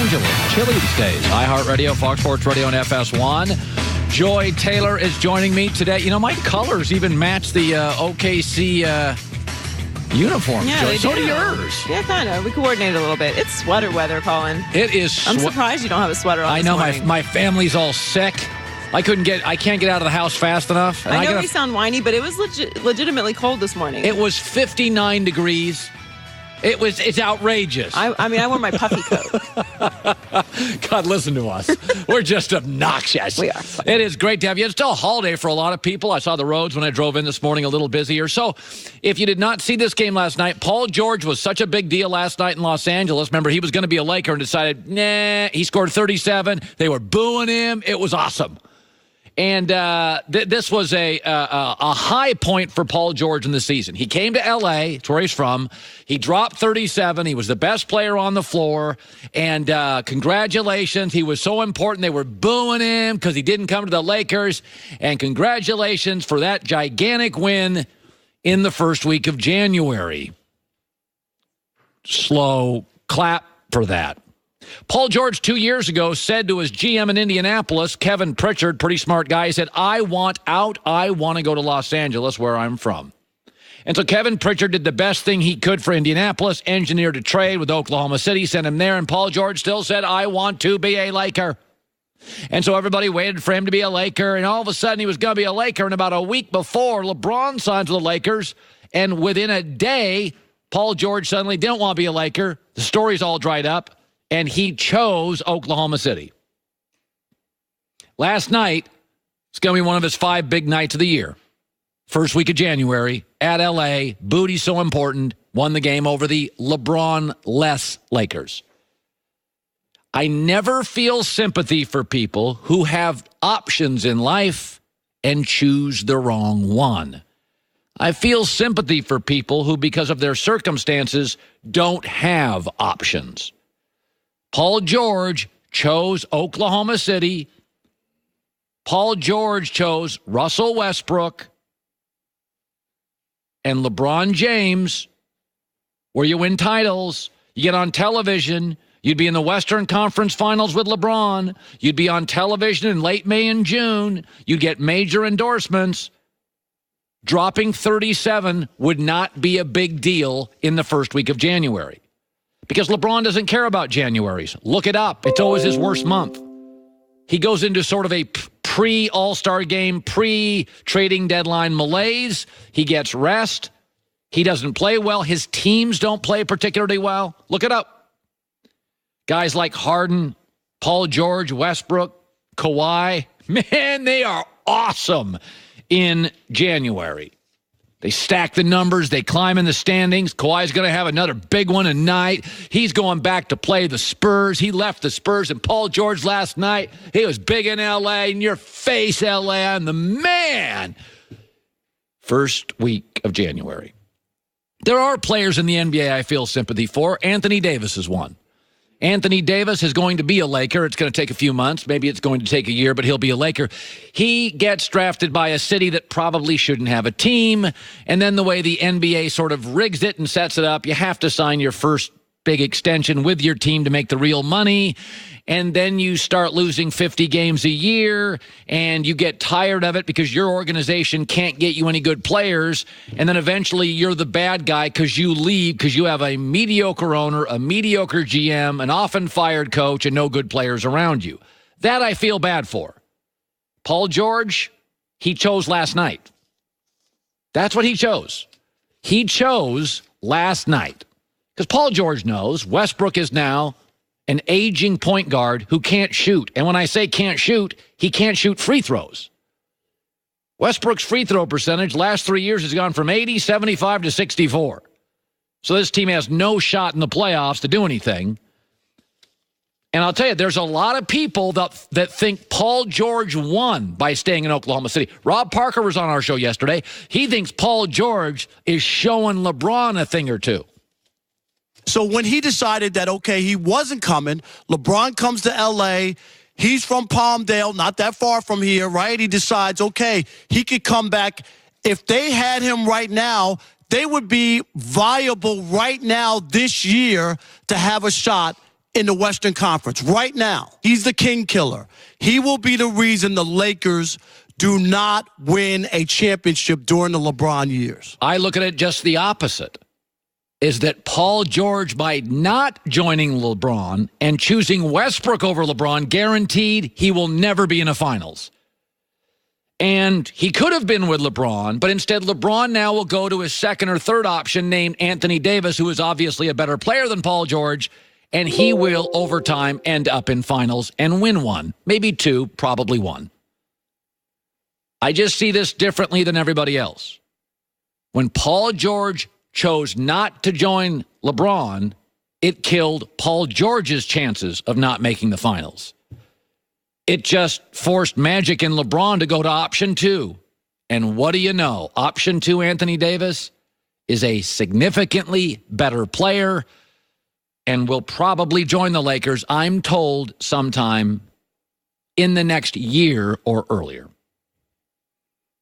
Angeles. Chilly these days. iHeartRadio, Fox Sports Radio, and FS1. Joy Taylor is joining me today. You know, my colors even match the OKC uniform. Yeah, Joy. So do yours. Yeah, kind of. We coordinate a little bit. It's sweater weather, Colin. It is. I'm surprised you don't have a sweater on. I know my family's all sick. I can't get out of the house fast enough. I know you sound whiny, but it was legitimately cold this morning. It was 59 degrees. It's outrageous. I mean, I wore my puffy coat. God, listen to us. We're just obnoxious. We are. It is great to have you. It's still a holiday for a lot of people. I saw the roads when I drove in this morning a little busier. So if you did not see this game last night, Paul George was such a big deal last night in Los Angeles. Remember, he was going to be a Laker and decided, nah, he scored 37. They were booing him. It was awesome. And this was a high point for Paul George in the season. He came to L.A., it's where he's from. He dropped 37. He was the best player on the floor. And congratulations. He was so important. They were booing him because he didn't come to the Lakers. And congratulations for that gigantic win in the first week of January. Slow clap for that. Paul George 2 years ago said to his GM in Indianapolis, Kevin Pritchard, pretty smart guy, he said, I want out. I want to go to Los Angeles, where I'm from. And so Kevin Pritchard did the best thing he could for Indianapolis, engineered a trade with Oklahoma City, sent him there, and Paul George still said, I want to be a Laker. And so everybody waited for him to be a Laker, and all of a sudden he was going to be a Laker, and about a week before, LeBron signs with the Lakers, and within a day, Paul George suddenly didn't want to be a Laker. The story's all dried up. And he chose Oklahoma City. Last night, it's going to be one of his 5 big nights of the year. First week of January at L.A. Booty's so important. Won the game over the LeBron-less Lakers. I never feel sympathy for people who have options in life and choose the wrong one. I feel sympathy for people who, because of their circumstances, don't have options. Paul George chose Oklahoma City. Paul George chose Russell Westbrook and LeBron James, where you win titles, you get on television, you'd be in the Western Conference Finals with LeBron, you'd be on television in late May and June, you'd get major endorsements. Dropping 37 would not be a big deal in the first week of January. Because LeBron doesn't care about Januaries. Look it up. It's always his worst month. He goes into sort of a pre-All-Star game, pre-trading deadline malaise. He gets rest. He doesn't play well. His teams don't play particularly well. Look it up. Guys like Harden, Paul George, Westbrook, Kawhi, man, they are awesome in January. They stack the numbers. They climb in the standings. Kawhi's going to have another big one tonight. He's going back to play the Spurs. He left the Spurs. And Paul George last night, he was big in L.A. In your face, L.A. I'm the man. First week of January. There are players in the NBA I feel sympathy for. Anthony Davis is one. Anthony Davis is going to be a Laker. It's going to take a few months. Maybe it's going to take a year, but he'll be a Laker. He gets drafted by a city that probably shouldn't have a team. And then the way the NBA sort of rigs it and sets it up, you have to sign your first big extension with your team to make the real money. And then you start losing 50 games a year, and you get tired of it because your organization can't get you any good players. And then eventually you're the bad guy because you leave because you have a mediocre owner, a mediocre GM, an often fired coach, and no good players around you. That I feel bad for. Paul George, he chose last night. That's what he chose. He chose last night. Because Paul George knows Westbrook is now an aging point guard who can't shoot. And when I say can't shoot, he can't shoot free throws. Westbrook's free throw percentage last 3 years has gone from 80, 75 to 64. So this team has no shot in the playoffs to do anything. And I'll tell you, there's a lot of people that think Paul George won by staying in Oklahoma City. Rob Parker was on our show yesterday. He thinks Paul George is showing LeBron a thing or two. So when he decided that, okay, he wasn't coming, LeBron comes to L.A., he's from Palmdale, not that far from here, right? He decides, okay, he could come back. If they had him right now, they would be viable right now this year to have a shot in the Western Conference right now. He's the king killer. He will be the reason the Lakers do not win a championship during the LeBron years. I look at it just the opposite, is that Paul George, by not joining LeBron and choosing Westbrook over LeBron, guaranteed he will never be in the finals. And he could have been with LeBron, but instead LeBron now will go to his second or third option named Anthony Davis, who is obviously a better player than Paul George, and he will, over time, end up in finals and win one, maybe two, probably one. I just see this differently than everybody else. When Paul George chose not to join LeBron, it killed Paul George's chances of not making the finals. It just forced Magic and LeBron to go to option two. And what do you know? Option two, Anthony Davis, is a significantly better player and will probably join the Lakers, I'm told, sometime in the next year or earlier.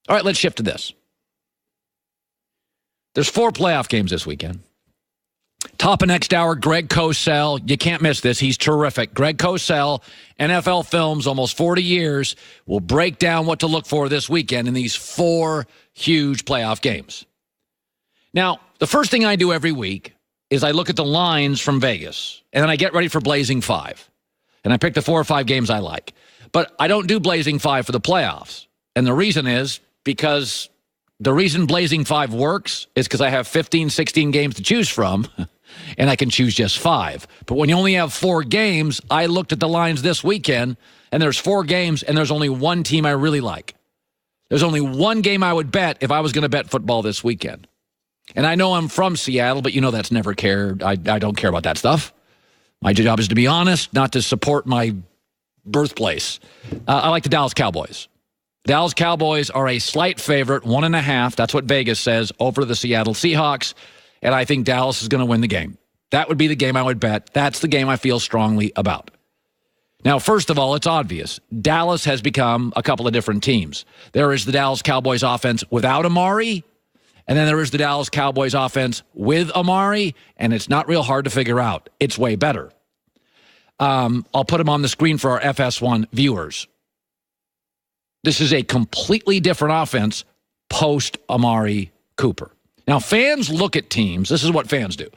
All right, let's shift to this. There's 4 playoff games this weekend. Top of next hour, Greg Cosell. You can't miss this. He's terrific. Greg Cosell, NFL Films, almost 40 years, will break down what to look for this weekend in these 4 huge playoff games. Now, the first thing I do every week is I look at the lines from Vegas, and then I get ready for Blazing 5. And I pick the 4 or 5 games I like. But I don't do Blazing 5 for the playoffs. And the reason is because the reason Blazing 5 works is because I have 15, 16 games to choose from, and I can choose just 5. But when you only have 4 games, I looked at the lines this weekend, and there's 4 games, and there's only one team I really like. There's only one game I would bet if I was going to bet football this weekend. And I know I'm from Seattle, but you know that's never cared. I don't care about that stuff. My job is to be honest, not to support my birthplace. I like the Dallas Cowboys. Dallas Cowboys are a slight favorite, 1.5. That's what Vegas says, over the Seattle Seahawks. And I think Dallas is going to win the game. That would be the game I would bet. That's the game I feel strongly about. Now, first of all, it's obvious. Dallas has become a couple of different teams. There is the Dallas Cowboys offense without Amari, and then there is the Dallas Cowboys offense with Amari, and it's not real hard to figure out. It's way better. I'll put them on the screen for our FS1 viewers. This is a completely different offense post-Amari Cooper. Now, fans look at teams. This is what fans do.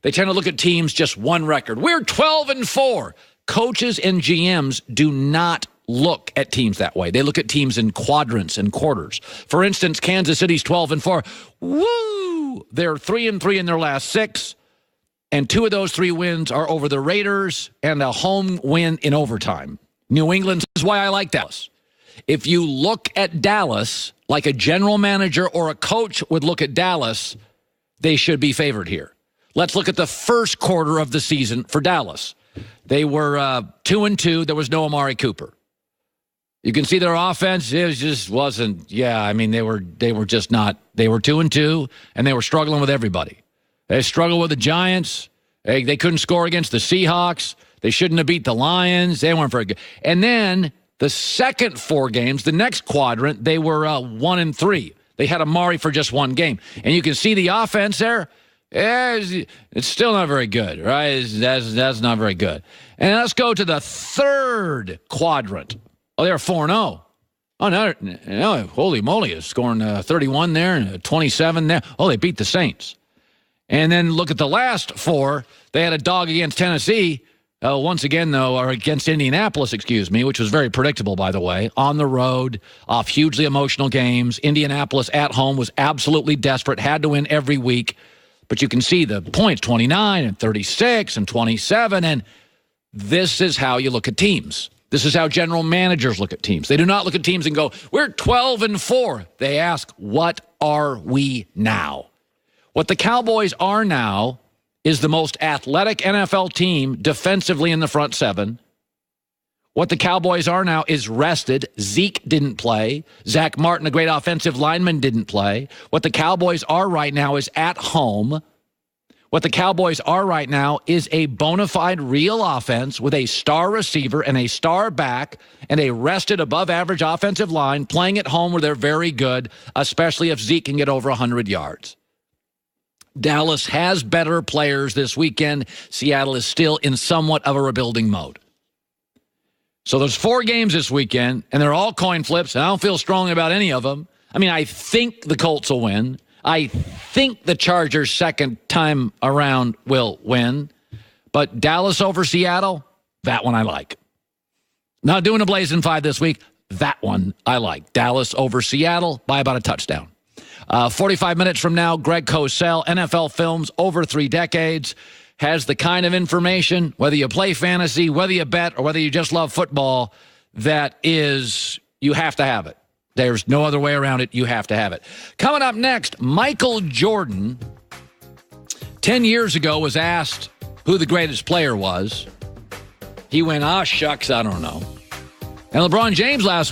They tend to look at teams just one record. We're 12-4. Coaches and GMs do not look at teams that way. They look at teams in quadrants and quarters. For instance, Kansas City's 12-4. Woo! They're 3-3 in their last 6, and 2 of those 3 wins are over the Raiders and a home win in overtime. New England is why I like Dallas. If you look at Dallas like a general manager or a coach would look at Dallas, they should be favored here. Let's look at the first quarter of the season for Dallas. They were 2-2. There was no Amari Cooper. You can see their offense. It just wasn't. Yeah, I mean they were just not. They were 2-2, and they were struggling with everybody. They struggled with the Giants. They couldn't score against the Seahawks. They shouldn't have beat the Lions. They weren't very good. And then the second 4 games, the next quadrant, they were 1-3. They had Amari for just 1 game, and you can see the offense there. It's still not very good, right? That's not very good. And let's go to the third quadrant. Oh, they're 4-0. Oh, no, holy moly, is scoring 31 there and 27 there. Oh, they beat the Saints. And then look at the last 4. They had a dog against Tennessee. Once again, though, or against Indianapolis, which was very predictable, by the way, on the road, off hugely emotional games. Indianapolis at home was absolutely desperate, had to win every week. But you can see the points, 29 and 36 and 27, and this is how you look at teams. This is how general managers look at teams. They do not look at teams and go, we're 12-4. They ask, what are we now? What the Cowboys are now is the most athletic NFL team defensively in the front 7. What the Cowboys are now is rested. Zeke didn't play. Zach Martin, a great offensive lineman, didn't play. What the Cowboys are right now is at home. What the Cowboys are right now is a bona fide real offense with a star receiver and a star back and a rested above-average offensive line playing at home where they're very good, especially if Zeke can get over 100 yards. Dallas has better players this weekend. Seattle is still in somewhat of a rebuilding mode. So there's 4 games this weekend, and they're all coin flips, and I don't feel strongly about any of them. I mean, I think the Colts will win. I think the Chargers second time around will win. But Dallas over Seattle, that one I like. Not doing a Blazing 5 this week. That one I like. Dallas over Seattle by about a touchdown. 45 minutes from now, Greg Cosell, NFL Films over 3 decades, has the kind of information, whether you play fantasy, whether you bet, or whether you just love football, that is, you have to have it. There's no other way around it. You have to have it. Coming up next, Michael Jordan, 10 years ago, was asked who the greatest player was. He went, shucks, I don't know. And LeBron James last